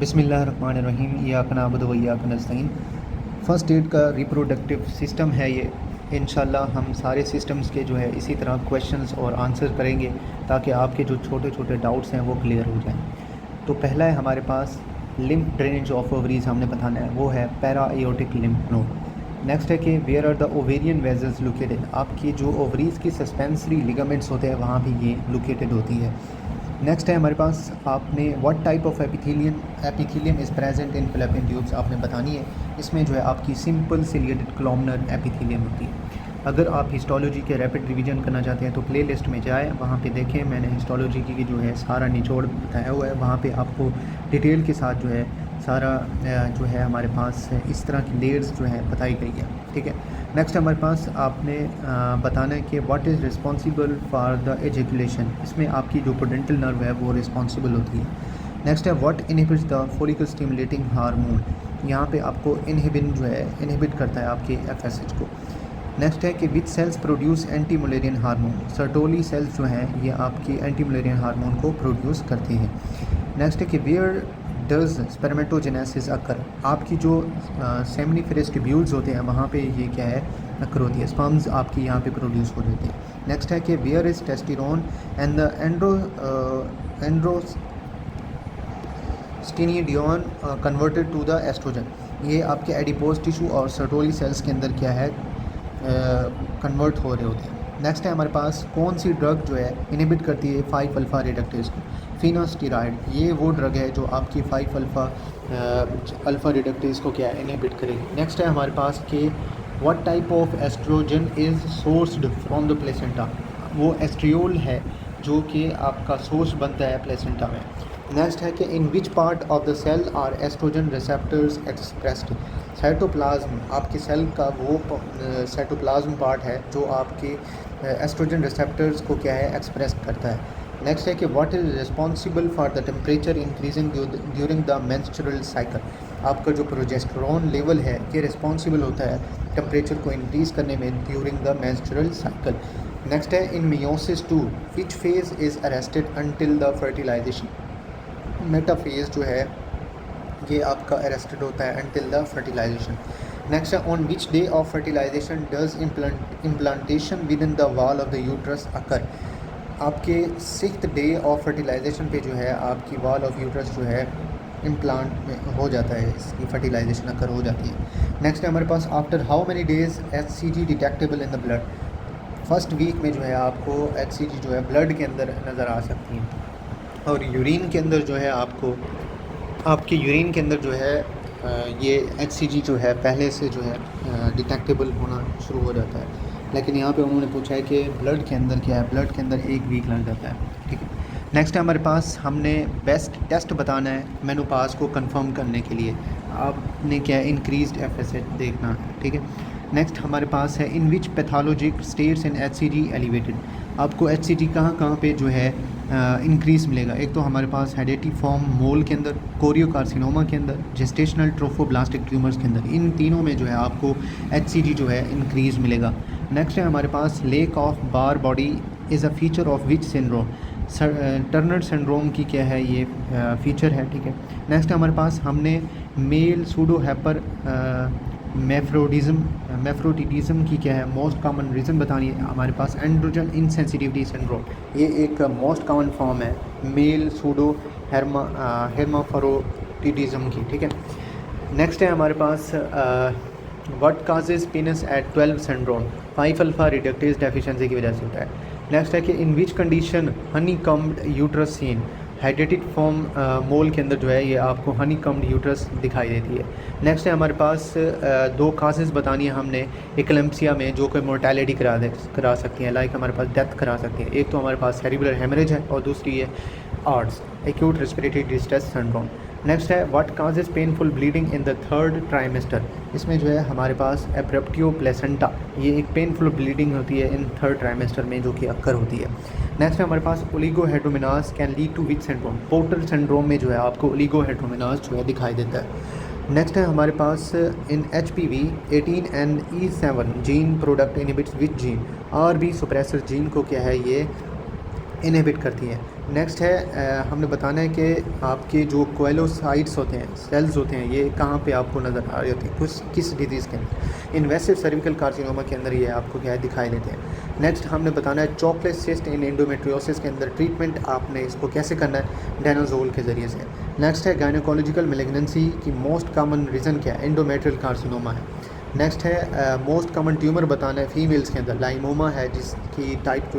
बिस्मिल्लाहिर्रहमानिर्रहीम इय्याका नअबुदु व इय्याका नस्तईन। First aid का रिप्रोडक्टिव सिस्टम है ये। इंशाल्लाह हम सारे सिस्टम्स के जो है इसी तरह क्वेश्चंस और आंसर करेंगे ताकि आपके जो छोटे छोटे डाउट्स हैं वो क्लियर हो जाएं। तो पहला है हमारे पास लिम्फ ड्रेनेज ऑफ ओवरीज, हमने बताना है, वो है para aortic lymph node. Next है कि where are the ovarian vessels located, आपकी जो ओवरीज़ की सस्पेंसरी लिगामेंट्स होते हैं वहाँ भी ये लोकेटेड होती है। नेक्स्ट है हमारे पास आपने what type of epithelium is present in fallopian tubes, आपने बतानी है। इसमें जो है आपकी सिंपल सिलिएटेड कॉलमनर एपिथेलियम होती है। अगर आप हिस्टोलॉजी के रैपिड रिवीजन करना चाहते हैं तो प्लेलिस्ट में जाएँ, वहाँ पे देखें, मैंने हिस्टोलॉजी की जो है सारा निचोड़ बताया हुआ है। वहाँ पे आपको डिटेल के साथ जो है सारा जो है हमारे पास इस तरह की लेयर्स जो है बताई गई है। ठीक है। नेक्स्ट हमारे पास आपने बताना है कि what is responsible for the ejaculation, इसमें आपकी जो पोडेंटल नर्व है वो रिस्पॉन्सिबल होती है। नेक्स्ट है what inhibits the follicle stimulating hormone, यहाँ पे आपको इनहिबिन जो है इनहिबिट करता है आपके एफएसएच को। नेक्स्ट है कि which cells produce anti mullerian hormone, sertoli cells जो हैं ये आपकी एंटी मलेरियन हार्मोन को प्रोड्यूस करती हैं। नेक्स्ट है कि वेयर डज स्पर्मेटोजेनेसिस अकर, आपकी जो सेमिनिफेरस ट्यूब्यूल्स होते हैं वहाँ पे ये क्या है अकर होती है, स्पर्म्स आपकी यहाँ पे प्रोड्यूस हो जाती है। नेक्स्ट है कि where is testosterone and the androstenedione converted to the estrogen, ये आपके एडिपोज टिश्यू और सर्टोली सेल्स के अंदर क्या है कन्वर्ट हो रहे होते हैं। नेक्स्ट है हमारे पास कौन सी ड्रग जो है इनहिबिट करती है 5 अल्फ़ा रिडक्टेज को, फिनोस्टेरॉइड, ये वो ड्रग है जो आपकी 5 अल्फ़ा रिडक्टेज को क्या है इनहिबिट करेगी। नेक्स्ट है हमारे पास कि what type of oestrogen is sourced from the placenta, वो एस्ट्रियोल है जो कि आपका सोर्स बनता है प्लेसेंटा में। नेक्स्ट है कि in which part of the cell are estrogen receptors expressed, cytoplasm, आपके सेल का वो साइटोप्लाज्म पार्ट है जो आपके एस्ट्रोजन रिसेप्टर्स को क्या है एक्सप्रेस करता है। नेक्स्ट है कि what is responsible for the temperature increasing during the menstrual cycle, आपका जो प्रोजेस्टेरोन लेवल है ये रिस्पॉन्सिबल होता है टेम्परेचर को इंक्रीज़ करने में during the menstrual cycle. Next है in meiosis 2 which phase is arrested until the fertilization, metaphase जो है ये आपका अरेस्टेड होता है अनटिल द फर्टिलाइजेशन। नेक्स्ट है on which day of fertilization does implantation within the wall of the uterus occur, आपके 6th day of fertilisation पे जो है आपकी वॉल ऑफ यूट्रस जो है इम्प्लांट में हो जाता है, इसकी फर्टिलाइजेशन अकर हो जाती है। नेक्स्ट है हमारे पास after how many days HCG detectable in the blood, first week में जो है आपको HCG जो है ब्लड के अंदर नज़र आ सकती है। और यूरिन के अंदर जो है आपके यूरिन के अंदर जो है ये HCG जो है पहले से जो है डिटेक्टेबल होना शुरू हो जाता है, लेकिन यहाँ पे उन्होंने पूछा है कि ब्लड के अंदर क्या है, ब्लड के अंदर 1 वीक लग जाता है। ठीक है। नेक्स्ट है हमारे पास हमने बेस्ट टेस्ट बताना है मेनोपॉज को कंफर्म करने के लिए, आपने क्या है इंक्रीज्ड एफएसएच देखना है। ठीक है। नेक्स्ट हमारे पास है in which pathologic states in HCG elevated, आपको HCG कहाँ पे जो है इंक्रीज़ मिलेगा। एक तो हमारे पास हेडेटी फॉर्म मोल के अंदर, कोरियोकार्सिनोमा के अंदर, जेस्टेशनल ट्रोफोब्लास्टिक ट्यूमर्स के अंदर, इन तीनों में जो है आपको HCG जो है इंक्रीज़ मिलेगा। नेक्स्ट है हमारे पास lack of Barr body is a feature of which syndrome, Turner syndrome की क्या है ये फीचर है। ठीक है। नेक्स्ट हमारे पास हमने मेल सूडो हैपर मेफ्रोटिटिज़म की क्या है मोस्ट कॉमन रीज़न बतानी है। हमारे पास एंड्रोजन इनसेंसिटिविटी सिंड्रोम, ये एक मोस्ट कॉमन फॉर्म है मेल सूडो हेर्माफ्रोटिटिज़म की। ठीक है। नेक्स्ट है हमारे पास what causes penis at 12 syndrome, 5 alpha reductase deficiency की वजह से होता है। नेक्स्ट है कि in which condition honeycombed uterus seen, hydatidiform mole के अंदर जो है ये आपको हनी कम्ड यूट्रस दिखाई देती है। नेक्स्ट है हमारे पास 2 काजेज़ बतानी है हमने एक्लेम्पसिया में जो कि मोर्टेलिटी करा सकती हैं, लाइक हमारे पास डेथ करा सकती है। एक तो हमारे पास सेरिब्रल हेमरेज है और दूसरी है ARDS acute respiratory distress syndrome. Next है what causes painful bleeding in the 3rd trimester, इसमें जो है हमारे पास एब्रप्टियो प्लेसेंटा, ये एक पेनफुल ब्लीडिंग होती है इन 3rd ट्राइमेस्टर में जो कि अक्कर होती है। नेक्स्ट है हमारे पास oligohydramnios can lead to which syndrome, Potter syndrome में जो है आपको ओलिगोहेड्रोमिनास जो है दिखाई देता है। नेक्स्ट है हमारे पास इन HPV 18 and E7 gene product inhibits which gene, RB suppressor gene को क्या है ये इनहिबिट करती है। नेक्स्ट है हमने बताना है कि आपके जो कोएलोसाइट्स होते हैं, सेल्स होते हैं, ये कहाँ पे आपको नज़र आ रहे होते हैं, किस डिजीज़ के अंदर। इन्वेसिव सर्विकल कार्सिनोमा के अंदर ये आपको क्या है दिखाई देते हैं। नेक्स्ट हमने बताना है चॉकलेट सिस्ट इन एंडोमेट्रियोसिस के अंदर ट्रीटमेंट आपने इसको कैसे करना है, डेनोजोल के ज़रिए से। नेक्स्ट है गायनोकोलॉजिकल मैलिग्नेंसी की मोस्ट कॉमन रीज़न क्या है, एंडोमेट्रियल कार्सिनोमा है। नेक्स्ट है मोस्ट कॉमन ट्यूमर बताना है फीमेल्स के अंदर, लाइमोमा है जिसकी टाइप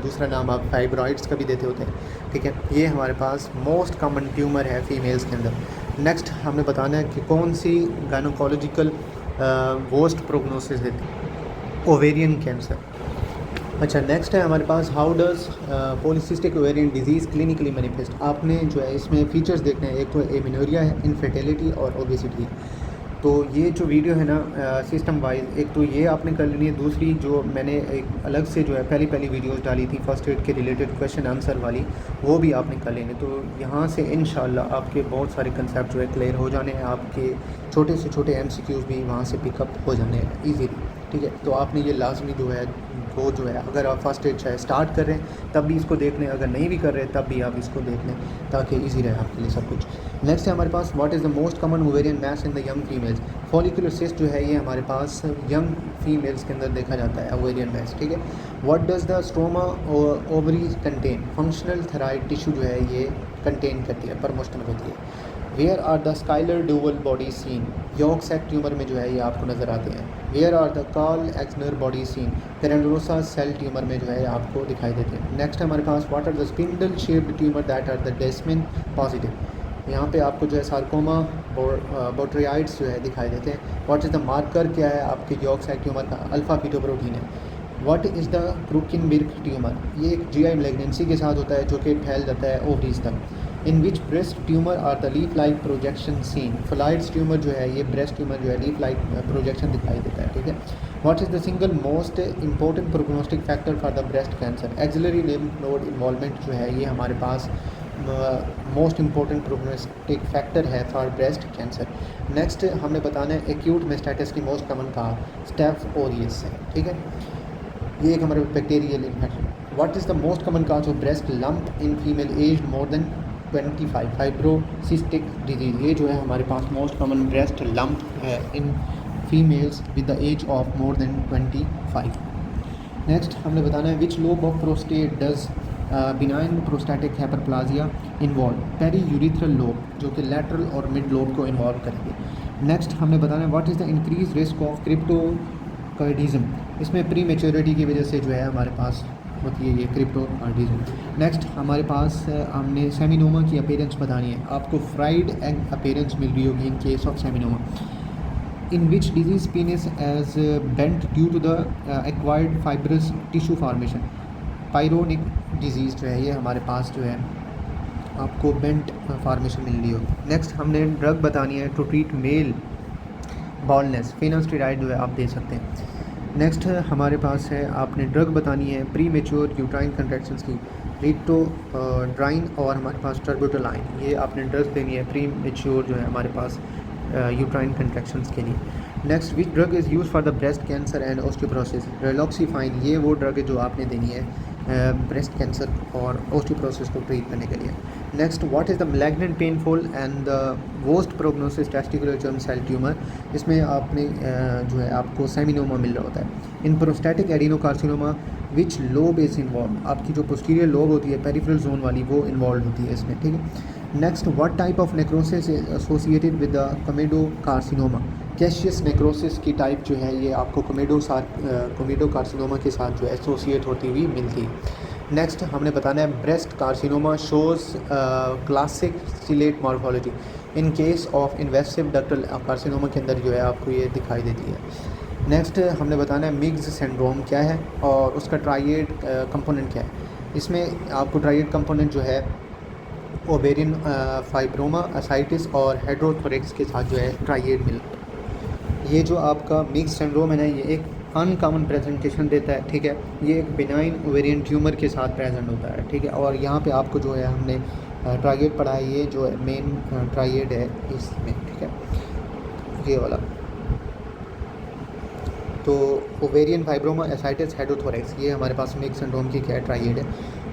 दूसरा नाम आप फाइब्रॉइड्स का भी देते होते हैं, ठीक है। ये हमारे पास मोस्ट कॉमन ट्यूमर है फीमेल्स के अंदर। नेक्स्ट हमने बताना है कि कौन सी गायनोकोलॉजिकल वर्स्ट प्रोग्नोसिस देती है, ओवेरियन कैंसर। अच्छा, नेक्स्ट है हमारे पास how does polycystic ovarian disease clinically manifest. आपने जो है इसमें फीचर्स देखने हैं, एक तो एमिनोरिया है, इनफर्टिलिटी और ओबेसिटी। तो ये जो वीडियो है ना सिस्टम वाइज, एक तो ये आपने कर लेनी है, दूसरी जो मैंने एक अलग से जो है पहली वीडियोस डाली थी फर्स्ट एड के रिलेटेड क्वेश्चन आंसर वाली, वो भी आपने कर लेनी। तो यहाँ से इंशाल्लाह आपके बहुत सारे कंसेप्ट जो है क्लियर हो जाने हैं, आपके छोटे से छोटे MCQs भी वहाँ से पिकअप हो जाने हैं ईजीली, ठीक है। तो आपने ये लाजमी जो है वो जो है, अगर आप फर्स्ट एड चाहे स्टार्ट कर रहे हैं तब भी इसको देख लें, अगर नहीं भी कर रहे तब भी आप इसको देख लें ताकि इजी रहे आपके लिए सब कुछ। नेक्स्ट है हमारे पास what is the most common ovarian mass in the young females. Follicular cyst जो है ये हमारे पास यंग फीमेल्स के अंदर देखा जाता है ओवेरियन मैस, ठीक है। What does the struma ovarii contain. Functional thyroid tissue जो है ये कंटेन करती है, प्रमोशन होती है। Where are the Schiller Duval body seen. Yolk sac tumour में जो है ये आपको नज़र आते हैं। Where are the Call Exner body seen. Granulosa cell tumour में जो है आपको दिखाई देते हैं। नेक्स्ट हमारे पास what are the spindle shaped tumour that are the desmin positive. यहाँ पे आपको जो है सार्कोमा बोट्रियाइड्स जो है दिखाई देते हैं। व्हाट इज़ द मार्कर क्या है आपके यॉर्क सैक ट्यूमर का, अल्फ़ा फीटोप्रोटीन है। What is the Krukenberg tumour. ये एक GI मैलिग्नेंसी के साथ होता है जो कि फैल जाता है ओवरीज तक। In which breast tumour are the leaf like projection seen. Phyllodes tumour जो है ये ब्रेस्ट ट्यूमर जो है लीफ लाइक प्रोजेक्शन दिखाई देता है, ठीक है। What is the single most important prognostic factor for the breast cancer. Axillary lymph node involvement जो है ये हमारे पास मोस्ट इंपॉर्टेंट प्रोग्नोस्टिक फैक्टर है फॉर ब्रेस्ट कैंसर। नेक्स्ट हमने बताना है एक्यूट मेस्टाइटिस की मोस्ट कॉमन का स्टेफ ओरियस है, ठीक है। ये एक हमारे bacterial infection. What is the most common cause of breast lump in female age more than 25। Fibrocystic disease, ये जो है हमारे पास मोस्ट कॉमन ब्रेस्ट लंप है in females with the age of more than 25। Next हमने बताना है which lobe of prostate does benign prostatic hyperplasia involve. Periurethral lobe जो कि लैटरल और मिड लोब को इन्वॉल्व करेंगे। नेक्स्ट हमने बताना है what is the increase risk of cryptorchidism. इसमें प्री मेच्योरिटी की वजह से जो है हमारे पास होती है ये क्रिप्टोकार्डिज्म। नेक्स्ट हमारे पास हमने सेमिनोमा की अपीयरेंस बतानी है। आपको फ्राइड एग अपीयरेंस मिल रही होगी in case of seminoma. In which disease penis is bent due to the acquired fibrous tissue formation. Peyronie's disease जो है ये हमारे पास जो है आपको बेंट फार्मेशन मिल रही होगी। नेक्स्ट हमने ड्रग बतानी है to treat male baldness. Finasteride जो है आप दे सकते हैं। नेक्स्ट हमारे पास है आपने ड्रग बतानी है प्री मेच्योर यूट्राइन कंट्रैक्शंस की, रिटोड्राइन और हमारे पास टर्बोटोलाइन। ये आपने ड्रग देनी है प्री मेच्योर जो है हमारे पास यूट्राइन कंट्रैक्शंस के लिए। Next which drug is use for the breast cancer and osteoporosis. Raloxifene ये वो ड्रग है जो आपने देनी है ब्रेस्ट कैंसर और ऑस्टियोपोरोसिस को ट्रीट करने के लिए। Next what is the malignant painful and the worst prognosis testicular germ cell tumour. इसमें आपने जो है आपको सेमिनोमा मिल रहा होता है। In prostatic adenocarcinoma which lobe is involve. आपकी जो पोस्टीरियर लोब होती है पेरिफेरल जोन वाली वो इन्वॉल्व होती है इसमें, ठीक है। Next what type of necrosis is associated with the comedocarcinoma. Caseous necrosis की टाइप जो है ये आपको कोमेडोकार्सिनोमा के साथ जो है एसोसिएट होती हुई मिलती है। नेक्स्ट हमने बताना है ब्रेस्ट कार्सिनोमा शोज़ क्लासिक सिलेट morphology. In case of invasive ductal carcinoma के अंदर जो है आपको ये दिखाई देती है। नेक्स्ट हमने बताना है मिग्स सिंड्रोम क्या है और उसका ट्राइएड कंपोनेंट क्या है। इसमें आपको ट्राइएड कंपोनेंट जो है ओवेरियन फाइब्रोमा असाइटिस और हेड्रोथोरेक्स के साथ जो है ट्राइएड मिल। ये जो आपका मिक्स सिंड्रोम है ना ये एक अनकॉमन प्रेजेंटेशन देता है, ठीक है। ये एक बिनाइन ओवेरियन ट्यूमर के साथ प्रेजेंट होता है, ठीक है। और यहाँ पे आपको जो है हमने ट्राइएड पढ़ा है, ये जो है मेन ट्राइएड है इसमें, ठीक है, ये वाला। तो ओवेरियन फाइब्रोमा एसाइटिस हेड्रोथोरेक्स ये हमारे पास मिक्स सिंड्रोम की क्या ट्राइएड है।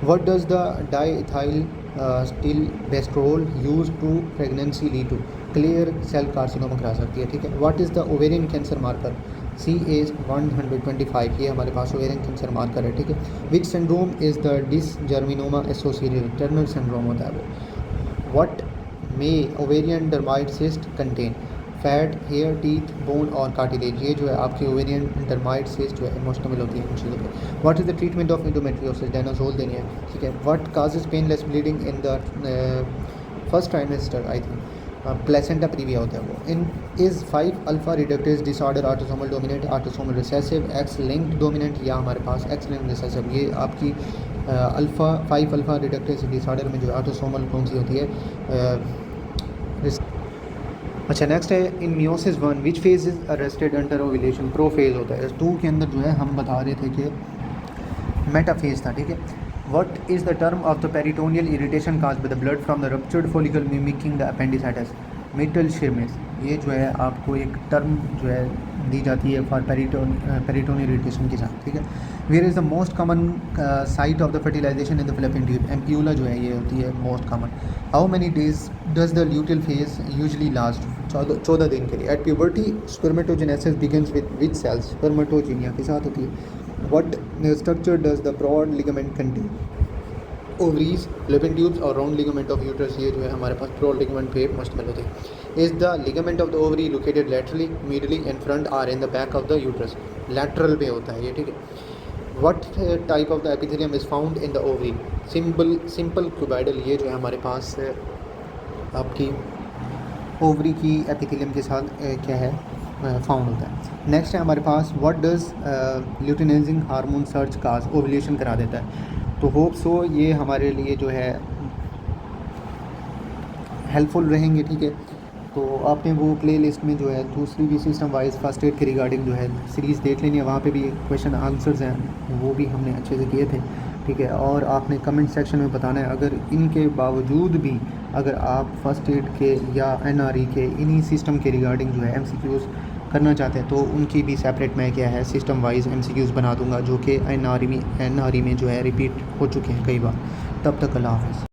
What does the diethylstilbestrol use to pregnancy lead to? Clear cell carcinoma करा सकती है, ठीक है। What is the ovarian cancer marker? CA125, ये हमारे पास ओवेरियन कैंसर मार्कर है, ठीक है। Which syndrome is the dysgerminoma associated? Turner syndrome होता है वो। What may ovarian dermoid cyst contain? Fat, hair, teeth, bone और कार्टिलेज। ये जो है आपकी ओवेरियन डर्माइड सिस्ट जो है मुश्तमिल होती है इन चीज़ों पर। What is the treatment of endometriosis? Danazol देनी है, ठीक है। What causes painless bleeding in the first trimester? I think placenta previa होता है वो। In is 5 alpha reductase disorder autosomal dominant, autosomal recessive, X linked dominant या हमारे पास x linked recessive? ये आपकी अल्फ़ा 5 अल्फा रिडक्टेज डिसऑर्डर में जो autosomal कौन सी होती है? अच्छा, नेक्स्ट है in meiosis 1 which phase is arrested under ovulation? Pro phase होता है। 2 के अंदर जो है हम बता रहे थे कि मेटाफेज था, ठीक है। What is the term of the peritoneal irritation caused by the blood from the ruptured follicle mimicking the appendicitis? Mittelschmerz. ये जो है आपको एक टर्म जो है दी जाती है फॉर पेरिटोनियल इरिटेशन के साथ, ठीक है। Where is the most common site of the fertilization in the fallopian tube? Ampulla जो है ये होती है most common. How many days does the luteal phase usually last? 14 दिन के लिए। At puberty spermatogenesis begins with which cells? Spermatogonia के साथ होती है। What structure does the broad ligament contain? Ovaries, fallopian tubes और राउंड लिगामेंट ऑफ यूट्रस। ये जो है हमारे पास ब्रॉड लिगामेंट पे मुश्तमिल होते हैं। Is the ligament of the ovary located laterally, medially, in front और in the back of the uterus? Lateral पे होता है ये, ठीक है। What type of the epithelium is found in the ovary? Simple cuboidal. ये जो है हमारे पास आपकी ओवरी की एपिथेलियम के साथ क्या है फाउंड होता है। नेक्स्ट है हमारे पास what does luteinizing hormone surge cause? Ovulation करा देता है। तो होप सो ये हमारे लिए जो है हेल्पफुल रहेंगे, ठीक है। तो आपने वो प्ले लिस्ट में जो है दूसरी भी सिस्टम वाइज फर्स्ट एड के रिगार्डिंग जो है सीरीज़ देख लेनी है, वहाँ पे भी क्वेश्चन आंसर्स हैं वो भी हमने अच्छे से किए थे, ठीक है। और आपने कमेंट सेक्शन में बताना है अगर इनके बावजूद भी अगर आप फर्स्ट एड के या एनआरई के इन्हीं सिस्टम के रिगार्डिंग जो है एमसीक्यूज़ करना चाहते हैं तो उनकी भी सेपरेट मैं क्या है सिस्टम वाइज एमसीक्यूज़ बना दूंगा जो कि एनआरई में जो है रिपीट हो चुके हैं कई बार। तब तक अल्लाह हाफ़िज़।